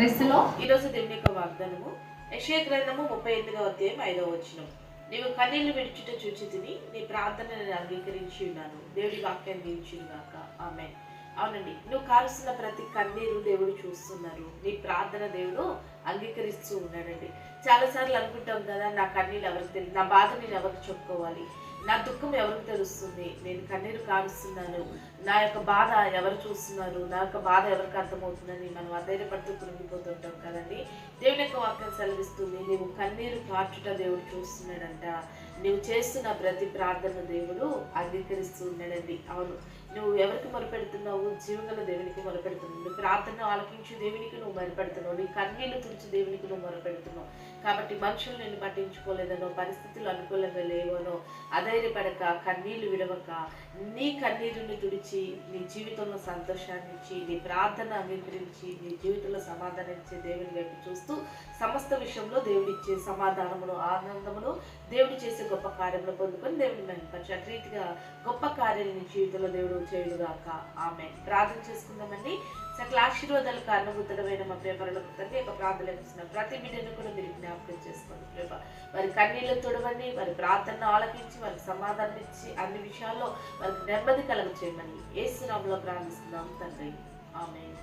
ప్రెస్లో ఈరోజు దేవుని యొక్క వాగ్దానము యెషయా గ్రంథము 38వ అధ్యాయం 5వ వచనం. నీవు కన్నీళ్లు విడిచుట చూచితిని, నీ ప్రార్థనను అంగీకరించి ఉన్నాను. దేవుడి వాక్యం దీవించుగాక. ఆమేన్. అవునండి, నువ్వు కారుస్తున్న ప్రతి కన్నీరు దేవుడు చూస్తున్నారు. నీ ప్రార్థన దేవుడు అంగీకరిస్తూ ఉన్నాడండి. చాలాసార్లు అనుకుంటాం కదా, నా కన్నీళ్ళు ఎవరికి తెలియదు, నా బాధ నేను ఎవరికి చెప్పుకోవాలి, నా దుఃఖం ఎవరికి తెలుస్తుంది, నేను కన్నీరు కారుస్తున్నాను, నా యొక్క బాధ ఎవరు చూస్తున్నారు, నా యొక్క బాధ ఎవరికి అర్థమవుతుందని మనం అధైర్యపడుతూ కృంగిపోతుంటాం కదండి. దేవుని యొక్క వాక్యం సెలవిస్తుంది, నీవు కన్నీరు కార్చుట దేవుడు చూస్తున్నాడంట. నువ్వు చేస్తున్న ప్రతి ప్రార్థన దేవుడు అంగీకరిస్తూ ఉన్నాడండి. అవును, నువ్వు ఎవరికి మొరపెడుతున్నావు? జీవగల దేవునికి మొరపెడుతున్నావు. నువ్వు ప్రార్థన ఆలకించి దేవునికి నువ్వు మొరపెడుతున్నావు. నీ కన్నీళ్లు తుడిచి దేవునికి నువ్వు మొరపెడుతున్నావు. కాబట్టి మనుషులు నిన్ను పట్టించుకోలేదనో, పరిస్థితులు అనుకూలంగా లేవనో అధైర్యపడక, కన్నీళ్లు విడవక, నీ కన్నీరుని తుడిచి నీ జీవితంలో సంతోషాన్ని ఇచ్చి, నీ ప్రార్థన అంగీకరించి నీ జీవితంలో సమాధానం ఇచ్చే దేవుని వైపు చూస్తూ సమస్త విషయంలో దేవుడిచ్చే సమాధానమును, ఆనందమును, దేవుడు చేసే గొప్ప కార్యములు పొందుకొని దేవుని మహిమపరచు. అటు రీతిగా గొప్ప కార్యాలు నీ జీవితంలో దేవుడు చేయుగాక. ఆమేన్. ప్రార్థన చేసుకుందామండి. సకల ఆశీర్వాదాలు కారణభూతుడమైన మా ప్రేమలకు తండ్రి యొక్క ప్రార్థనలు ఇస్తున్న ప్రతి బిడ్డను కూడా మీరు జ్ఞాపకం చేసుకోండి. ప్రేమ వారి కన్నీళ్లు తొడవండి, వారి ప్రార్థన ఆలకించి వారికి సమాధానం ఇచ్చి అన్ని విషయాల్లో వారికి నెమ్మది కలుగ చేయమని యేసు నామములో ప్రార్థిస్తున్నాం తండ్రి. ఆమేన్.